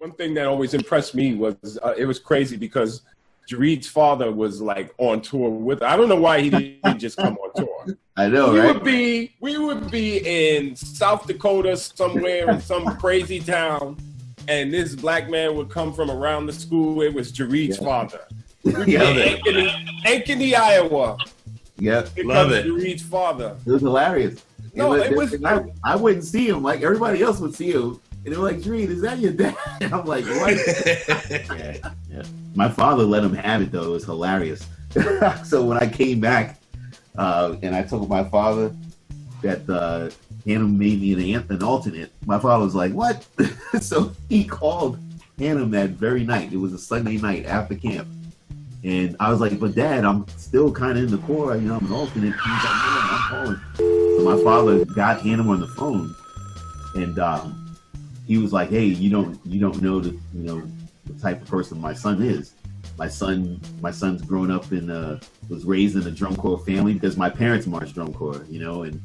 One thing that always impressed me was it was crazy because Jareed's father was like on tour with. I don't know why he didn't just come on tour. I know, right? We would be in South Dakota somewhere in some crazy town, and this black man would come from around the school. It was Jareed's father. We'd be in Ankeny, Iowa. Yep, love it. Jareed's father. It was hilarious. No, it was. I wouldn't see him like everybody else would see him. And they were like, Jareed, is that your dad? And I'm like, what? Yeah. My father let him have it, though. It was hilarious. So when I came back and I told my father that Hannum made me an alternate, my father was like, what? So he called Hannum that very night. It was a Sunday night after camp. And I was like, but Dad, I'm still kind of in the core. You know, I'm an alternate. He's like, no, I'm calling. So my father got Hannum on the phone. And he was like, hey, you don't know the type of person my son is. My son's grown up was raised in a drum corps family because my parents marched drum corps, and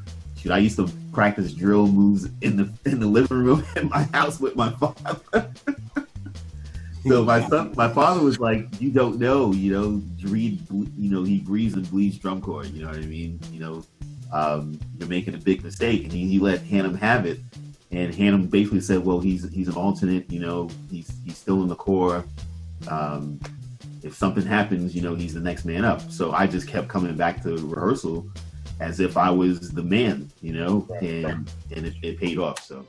I used to practice drill moves in the living room in my house with my father. So my father was like, you don't know, Jareed, he breathes and bleeds drum corps, you know what I mean? You're making a big mistake, and he let Hannum have it. And Hannum basically said, well, he's an alternate, he's still in the core. If something happens, he's the next man up. So I just kept coming back to rehearsal as if I was the man, and it paid off. So.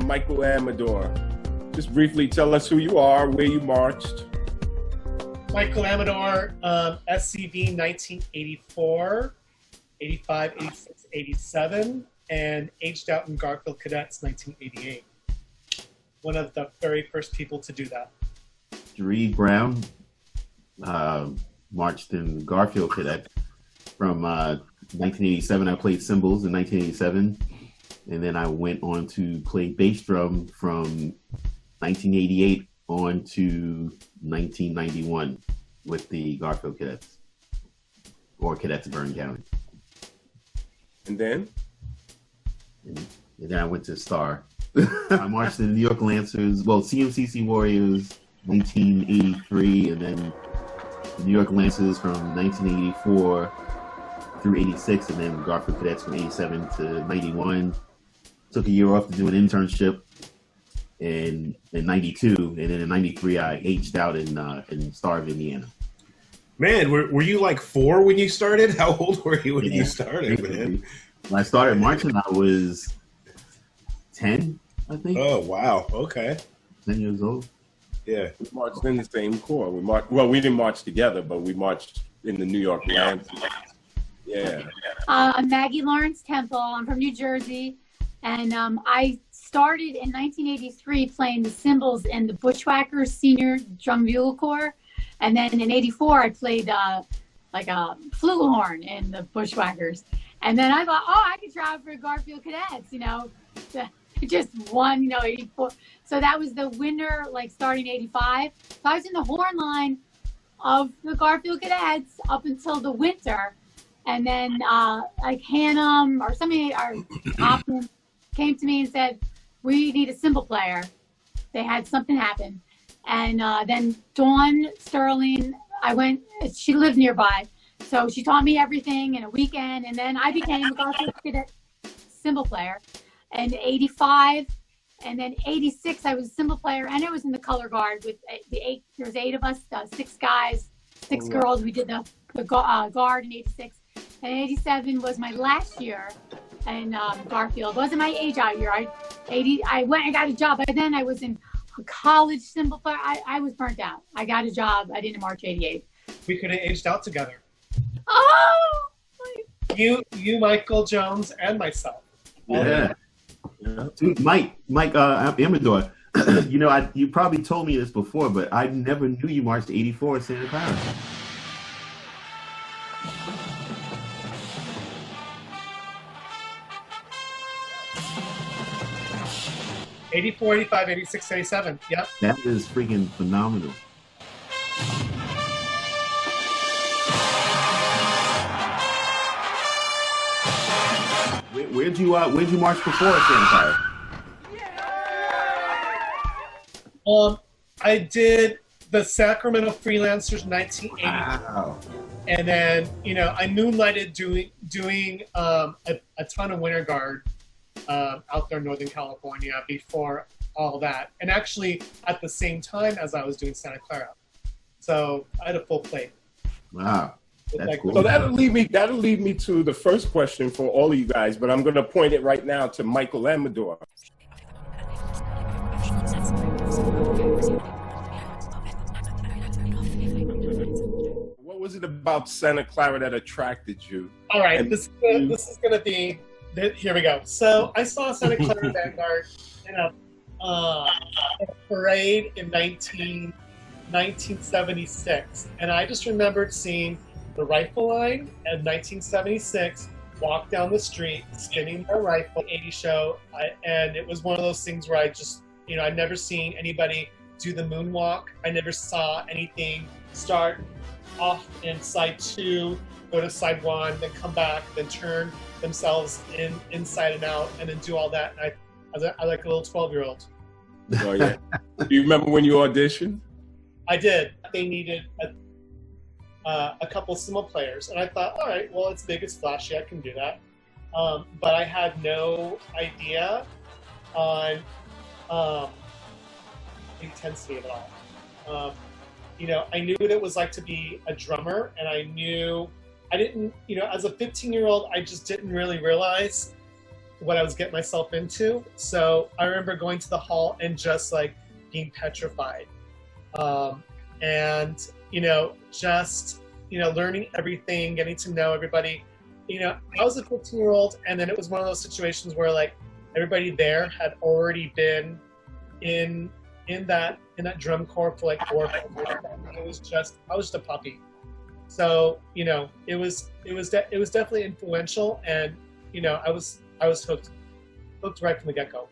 Michael Amador. Just briefly tell us who you are, where you marched. Michael Amador, SCV 1984, 85, 86, 87, and aged out in Garfield Cadets 1988. One of the very first people to do that. Jareed Brown marched in Garfield Cadets from 1987. I played cymbals in 1987. And then I went on to play bass drum from 1988 on to 1991 with the Garfield Cadets, or Cadets of Bergen County. And then? And then I went to Star. I marched in the New York Lancers, CMCC Warriors 1983, and then the New York Lancers from 1984 through 86, and then Garfield Cadets from 87 to 91. Took a year off to do an internship in 92, and then in 93 I aged out in Star of Indiana. Man, were you like 4 when you started? How old were you when you started, man? When I started marching, I was 10, I think. Oh, wow. Okay. 10 years old. Yeah. We marched in the same corps. We didn't march together, but we marched in the New York Lancers. Yeah. I'm Maggie Lawrence Temple. I'm from New Jersey. And I started in 1983 playing the cymbals in the Bushwhackers Senior Drum Bugle Corps. And then in 84, I played like a flugelhorn in the Bushwhackers. And then I thought, I could try out for Garfield Cadets, just won, 84. So that was the winter, starting 85. So I was in the horn line of the Garfield Cadets up until the winter. And then Hannum or somebody, or Hoffman, came to me and said, we need a cymbal player. They had something happen. And then Dawn Sterling, she lived nearby. So she taught me everything in a weekend. And then I became a Garfield Cadet cymbal player. And 85, and then 86, I was a cymbal player. And I was in the color guard with there was 8 of us, 6 guys, 6 girls. We did the guard in 86. And 87 was my last year. And Garfield wasn't my age out year. I went and got a job. By then I was in college cymbal player. I was burnt out. I got a job. I didn't March 88. We could have aged out together. Oh! You, Michael Jones, and myself. Yeah. Dude, Mike Amador, you probably told me this before, but I never knew you marched 84 at Santa Clara. 84, 85, 86, 87. Yep. That is freaking phenomenal. Where'd you march before Santa Clara? I did the Sacramento Freelancers 1980. Wow. And then, I moonlighted doing a ton of Winter Guard out there in Northern California before all that. And actually at the same time as I was doing Santa Clara. So I had a full plate. Wow. That's cool. So that'll lead me to the first question for all of you guys, but I'm going to point it right now to Michael Amador. What was it about Santa Clara that attracted you? All right, this is going to be, here we go. So I saw Santa Clara Vanguard in a parade in 1976, and I just remembered seeing the rifle line in 1976 walk down the street spinning their rifle 80 show, and it was one of those things where I just, I'd never seen anybody do the moonwalk. I never saw anything start off in side 2, go to side 1, then come back, then turn themselves inside and out, and then do all that. And I was like a little 12-year-old. Oh yeah. Do you remember when you auditioned? I did. They needed a couple cymbal players, and I thought, all right, well, it's big, it's flashy, I can do that. But I had no idea on intensity of it all. I knew what it was like to be a drummer, and I didn't, as a 15-year-old, I just didn't really realize what I was getting myself into. So I remember going to the hall and just like being petrified. And just, learning everything, getting to know everybody. I was a 15-year-old, and then it was one of those situations where like everybody there had already been in that drum corps for like 4 or 5 years. I was just a puppy. So, it was definitely influential, and I was hooked right from the get-go.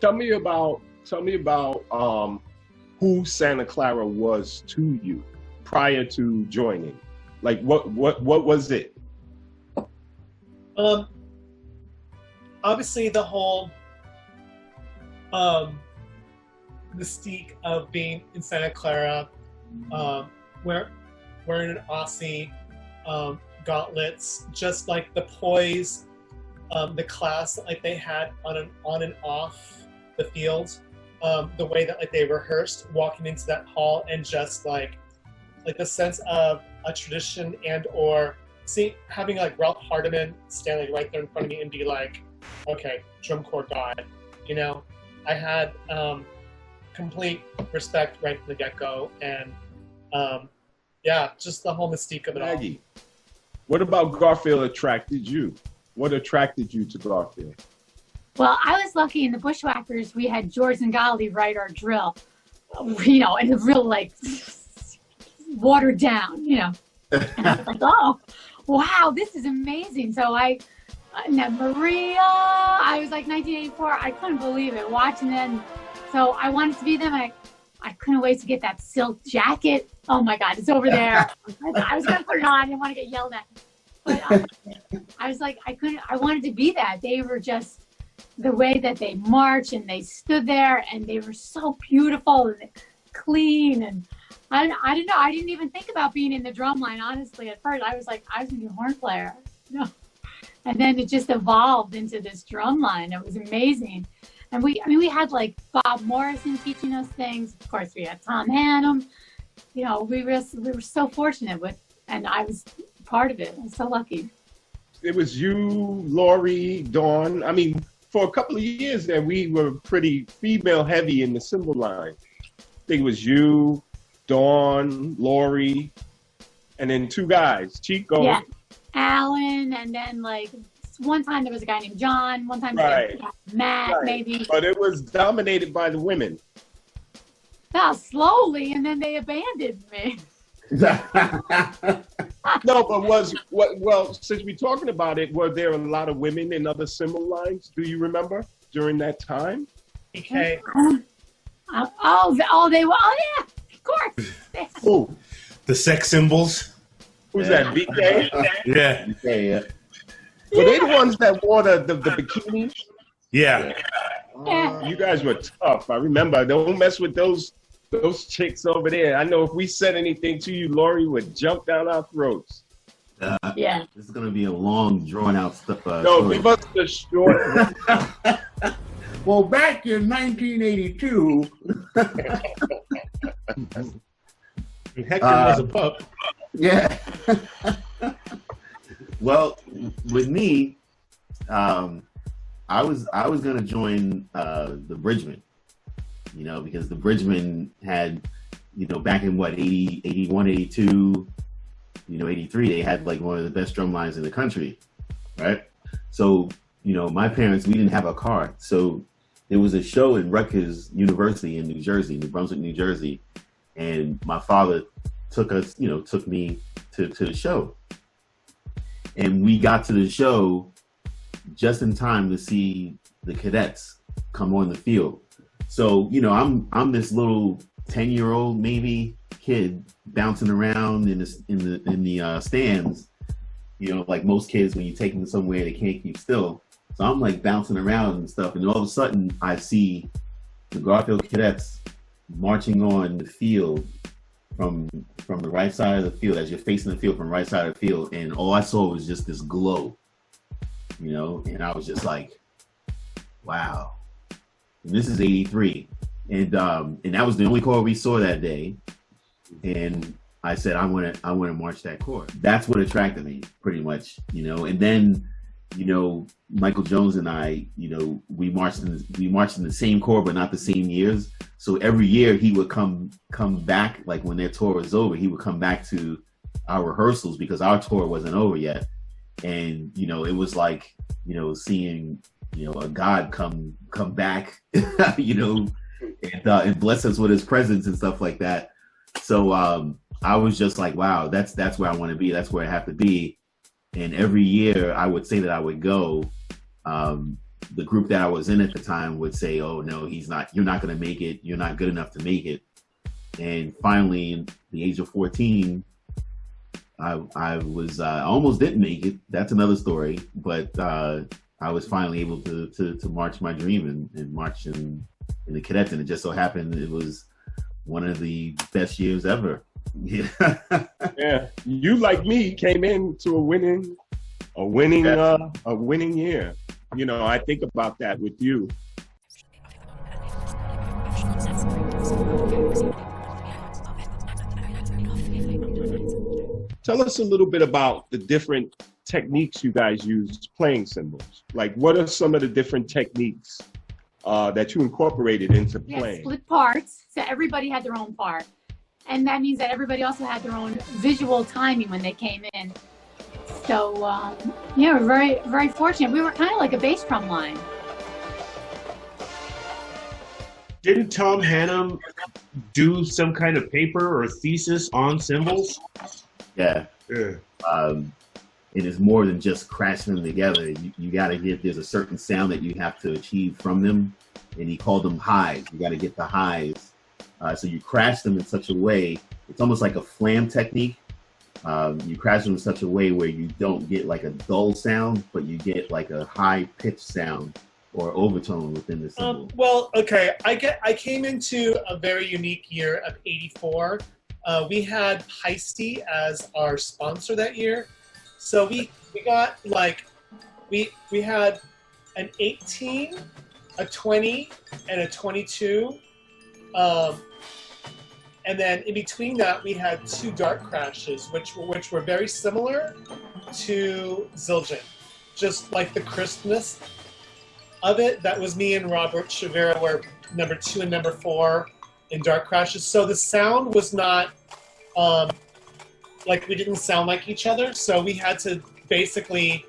Tell me about who Santa Clara was to you prior to joining. Like what was it? Obviously the whole mystique of being in Santa Clara, wearing an Aussie, gauntlets, just like the poise, the class that like they had on and off the field, the way that like they rehearsed, walking into that hall, and just like the sense of a tradition, and or having like Ralph Hardiman standing right there in front of me and be like, okay, drum corps god, I had complete respect right from the get-go, and just the whole mystique of it Maggie, what about Garfield attracted you? What attracted you to Garfield? Well, I was lucky in the Bushwhackers. We had George Zingali write our drill, and the real like watered down, And I was like, oh, wow, this is amazing. So Maria, I was like 1984. I couldn't believe it watching them. So I wanted to be them. I couldn't wait to get that silk jacket. Oh my God, it's over there. I was gonna put it on. I didn't want to get yelled at. But I was like, I wanted to be that. They were just the way that they marched, and they stood there, and they were so beautiful and clean. And I don't know. I didn't even think about being in the drum line, honestly. At first, I was like, I was gonna be a horn player. And then it just evolved into this drum line. It was amazing. And we had like Bob Morrison teaching us things. Of course, we had Tom Hannum. We were so fortunate and I was part of it. I was so lucky. It was you, Lori, Dawn. I mean, for a couple of years there, we were pretty female heavy in the cymbal line. I think it was you, Dawn, Lori, and then 2 guys, Chico. Yeah, Alan, and then like one time there was a guy named John. One time Matt, right. Maybe. But it was dominated by the women. Now slowly, and then they abandoned me. No, but well, since we're talking about it, were there a lot of women in other cymbal lines? Do you remember during that time? PK. They were. Oh yeah, of course. Who? The sex symbols. Who's that? BK? Yeah. Yeah. Were they the ones that wore the bikinis? Yeah. Yeah. You guys were tough. I remember. Don't mess with those chicks over there. I know if we said anything to you, Lori would jump down our throats. Yeah. This is gonna be a long, drawn out stuff. No, give us the short. Well, back in 1982. Hector was a pup. Yeah. Well, with me, I was gonna join the Bridgemen, because the Bridgemen had, back in 80, 81, 82, 83, they had like one of the best drum lines in the country, right? So, my parents, we didn't have a car, so there was a show in Rutgers University in New Jersey, New Brunswick, New Jersey, and my father took me to the show. And we got to the show just in time to see the cadets come on the field. So, I'm this little 10-year-old maybe kid bouncing around in the stands, like most kids when you take them somewhere they can't keep still. So I'm like bouncing around and stuff, and all of a sudden I see the Garfield cadets marching on the field from the right side of the field, as you're facing the field from the right side of the field, and all I saw was just this glow, and I was just like, wow. And this is 83. And that was the only corps we saw that day. And I said, I want to march that corps. That's what attracted me, pretty much, and then, Michael Jones and I, we marched in the same corps, but not the same years. So every year he would come back, like when their tour was over, he would come back to our rehearsals because our tour wasn't over yet. And, it was like, seeing, a God come back, and bless us with his presence and stuff like that. So I was just like, wow, that's where I want to be. That's where I have to be. And every year I would say that I would go. The group that I was in at the time would say, oh, no, you're not going to make it. You're not good enough to make it. And finally, in the age of 14, I almost didn't make it. That's another story. But I was finally able to march my dream and march in the cadets. And it just so happened it was one of the best years ever. Yeah. Yeah. You, like me, came into a winning year. I think about that with you. Tell us a little bit about the different techniques you guys use playing cymbals. Like, what are some of the different techniques that you incorporated into playing? Yeah, split parts. So everybody had their own part. And that means that everybody also had their own visual timing when they came in. So, we're very, very fortunate. We were kind of like a bass drum line. Didn't Tom Hannum do some kind of paper or thesis on cymbals? Yeah. Yeah. It is more than just crashing them together. You got to there's a certain sound that you have to achieve from them. And he called them highs. You got to get the highs. So you crash them in such a way, it's almost like a flam technique. You crash them in such a way where you don't get like a dull sound, but you get like a high pitched sound or overtone within the cymbal. Well, okay. I came into a very unique year of 84. We had Heisty as our sponsor that year. So we got like, we had an 18, a 20, and a 22. And then in between that, we had two dark crashes, which were very similar to Zildjian. Just like the crispness of it. That was me and Robert Chavera were number 2 and number 4 in dark crashes. So the sound was not, like we didn't sound like each other. So we had to basically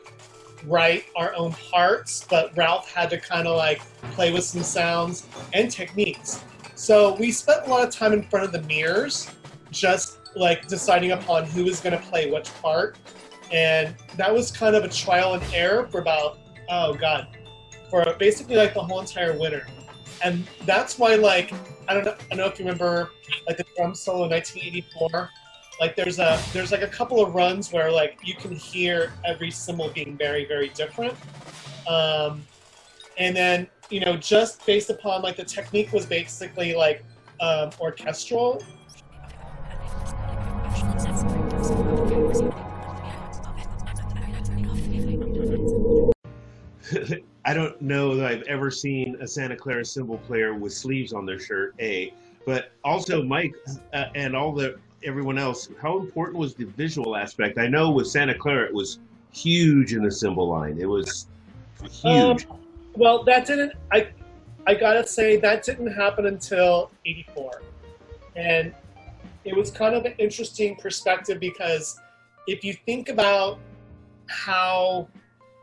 write our own parts, but Ralph had to kind of like play with some sounds and techniques. So we spent a lot of time in front of the mirrors, just like deciding upon who was going to play which part. And that was kind of a trial and error for about, for basically like the whole entire winter. And that's why, like, I don't know if you remember, like, the drum solo in 1984. Like, there's like a couple of runs where, like, you can hear every cymbal being very, very different. And then, you know, just based upon, like, the technique was basically, like, orchestral. I don't know that I've ever seen a Santa Clara cymbal player with sleeves on their shirt, but also Mike and everyone else, how important was the visual aspect? I know with Santa Clara it was huge in the cymbal line. It was huge. Well, that didn't, I gotta say, that didn't happen until 84. And it was kind of an interesting perspective because if you think about how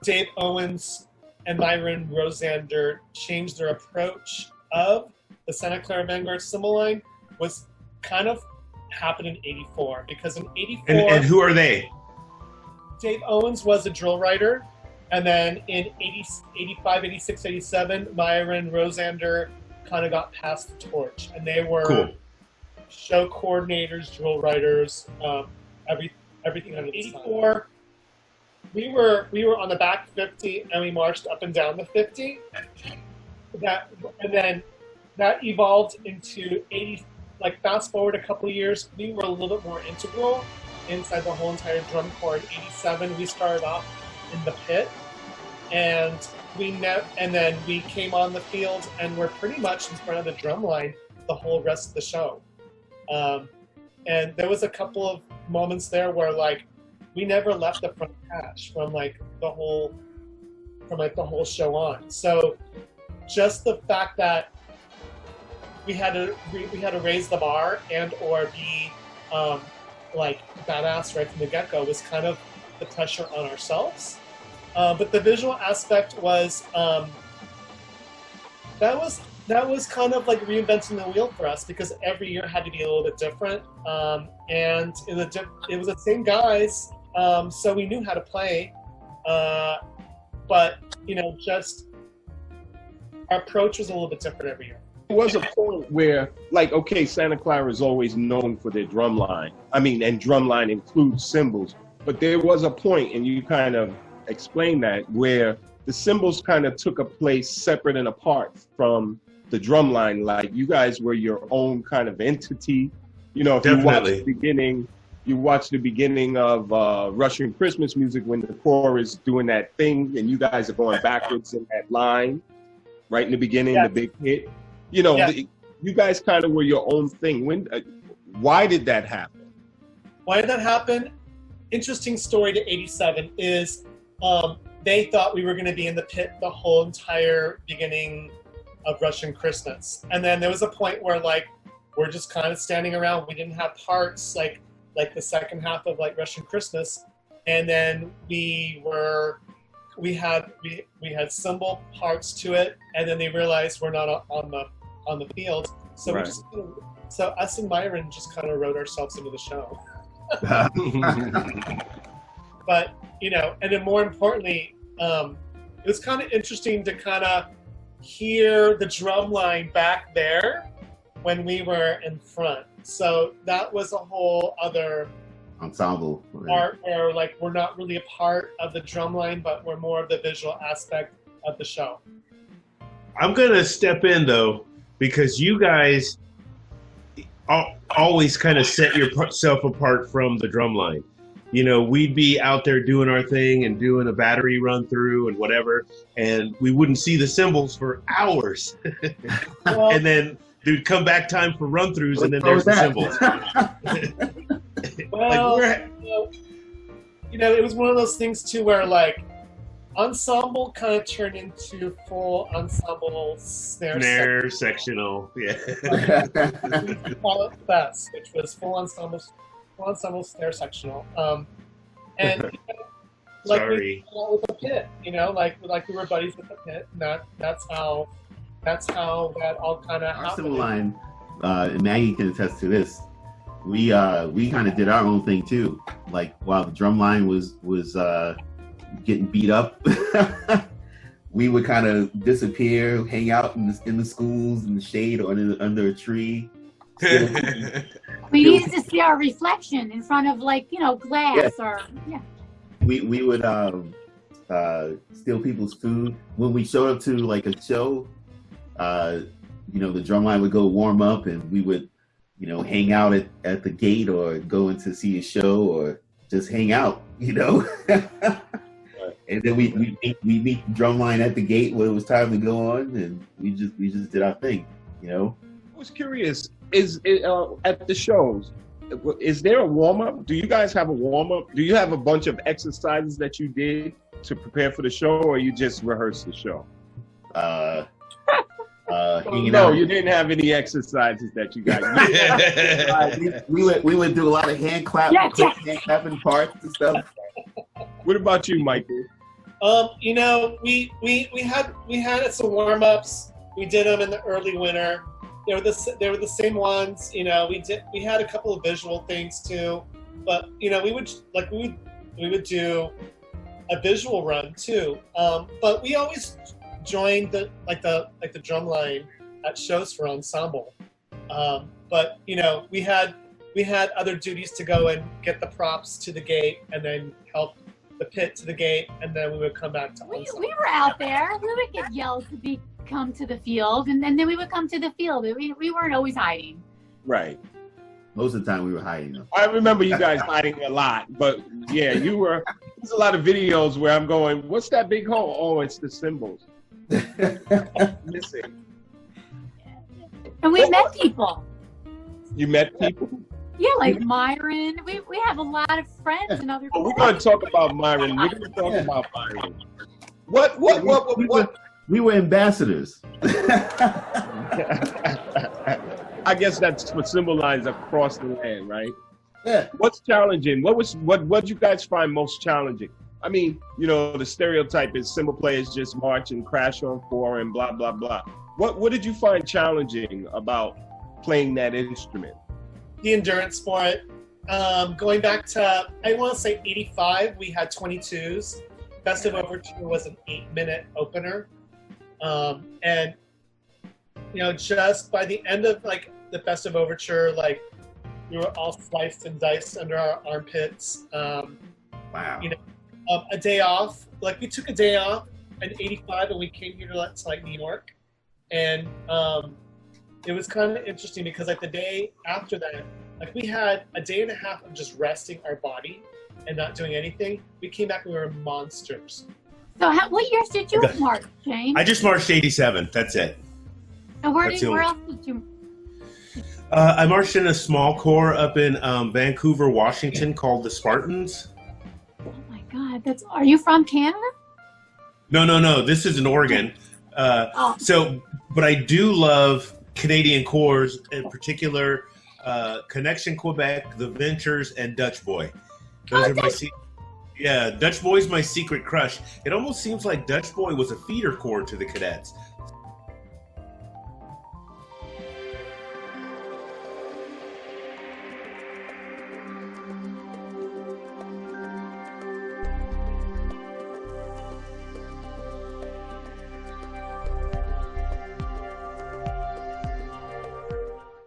Dave Owens and Myron Rosander changed their approach of the Santa Clara Vanguard cymbal line, was kind of happened in 84. Because in 84... And who are they? Dave Owens was a drill writer. And then in 85, 86, 87, Myron Rosander kind of got passed the torch. And they were show coordinators, drill writers, everything under the 84. We were on the back 50 and we marched up and down the 50. And then that evolved into 80. Like, fast forward a couple of years, we were a little bit more integral inside the whole entire drum corps. In 87, we started off in the pit, and then we came on the field and we're pretty much in front of the drum line the whole rest of the show. And there was a couple of moments there where, like, we never left the front patch from the whole show on. So just the fact that we had to raise the bar and or be like badass right from the get-go was kind of the pressure on ourselves. But the visual aspect was that was kind of like reinventing the wheel for us because every year had to be a little bit different. And it was the same guys, so we knew how to play. But, you know, just our approach was a little bit different every year. There was a point where, like, okay, Santa Clara is always known for their drum line. I mean, and drum line includes cymbals. But there was a point, and you kind of explained that, where the cymbals kind of took a place separate and apart from the drum line. Like, you guys were your own kind of entity. You know, if you watch the beginning of Russian Christmas music when the choir is doing that thing and you guys are going backwards in that line, right in the beginning, the big hit. You know, you guys kind of were your own thing. Why did that happen? Why did that happen? Interesting story to 87 is they thought we were going to be in the pit the whole entire beginning of Russian Christmas. And then there was a point where, like, we're just kind of standing around. We didn't have parts like the second half of like Russian Christmas. And then we had cymbal parts to it. And then they realized we're not on the field. So right. So us and Myron just kind of wrote ourselves into the show. But, you know, and then more importantly, it was kind of interesting to kind of hear the drum line back there when we were in front. So that was a whole other ensemble part where, like, we're not really a part of the drum line, but we're more of the visual aspect of the show. I'm going to step in, though, because you guys always kind of set yourself apart from the drum line. You know, we'd be out there doing our thing and doing a battery run through and whatever, and we wouldn't see the cymbals for hours. Well, and then there'd come back time for run throughs, and then there's the cymbals. Well, like you know, it was one of those things too where, like, ensemble kind of turned into full ensemble snare sectional. Yeah. We call it FES, which was full ensemble snare sectional. And you know, like we with the pit, you know, like we were buddies with the pit, and that's how that all kind of happened. Our cymbal line, and Maggie can attest to this. We kind of did our own thing too. Like, while the drum line was getting beat up, we would kind of disappear, hang out in the schools, in the shade, or under a tree. We needed to see our reflection in front of, like, glass or We would steal people's food when we showed up to like a show. The drum line would go warm up, and we would, hang out at the gate or go in to see a show or just hang out, And then we meet the drum line at the gate when it was time to go on, and we just did our thing, I was curious, is it, at the shows, is there a warm-up? Do you guys have a warm-up? Do you have a bunch of exercises that you did to prepare for the show, or you just rehearse the show? No, you didn't have any exercises that you got. we would do a lot of hand clapping parts and stuff. What about you, Michael? We had some warm-ups. We did them in the early winter. They were the same ones. We had a couple of visual things too, but we would do a visual run too. But we always joined the drum line at shows for ensemble. But we had other duties to go and get the props to the gate and then help the pit to the gate, and then we would come back to ensemble. We were out there. We would get yelled to come to the field, and then we would come to the field. We weren't always hiding. Right. Most of the time we were hiding them. I remember you guys hiding a lot, but yeah, you were. There's a lot of videos where I'm going, what's that big hole? Oh, it's the cymbals. Missing. And we met people. You met people? Yeah, like Myron. We have a lot of friends and other people. We're going to talk about Myron. We're going to talk about Myron. What? We were ambassadors. I guess that's what symbolizes across the land, right? Yeah. What's challenging? What did you guys find most challenging? I mean, the stereotype is cymbal players just march and crash on four and blah, blah, blah. What did you find challenging about playing that instrument? The endurance for it. Going back to, I want to say 85, we had 22s. Festive Overture was an 8-minute opener. And, just by the end of the Festive Overture, we were all sliced and diced under our armpits. Wow. A day off. We took a day off in 85 and we came here to New York. And it was kind of interesting because the day after that, we had a day and a half of just resting our body and not doing anything. We came back and we were monsters. So what years did you march, James? I just marched 87. That's it. And where else did you? I marched in a small corps up in Vancouver, Washington, called the Spartans. Oh my God, are you from Canada? No. This is in Oregon. But I do love Canadian corps, in particular, Connection Quebec, the Ventures, and Dutch Boy. Those are my Dutch Boy's my secret crush. It almost seems like Dutch Boy was a feeder corps to the cadets.